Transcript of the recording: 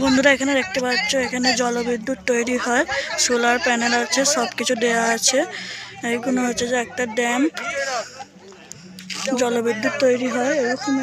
বন্ধুরা এখানে দেখতে পাচ্ছ, এখানে জলবিদ্যুৎ তৈরি হয়, সোলার প্যানেল আছে, সবকিছু দেয়া আছে। এইগুলো হচ্ছে যে একটা ড্যাম, জলবিদ্যুৎ তৈরি হয় এরকম।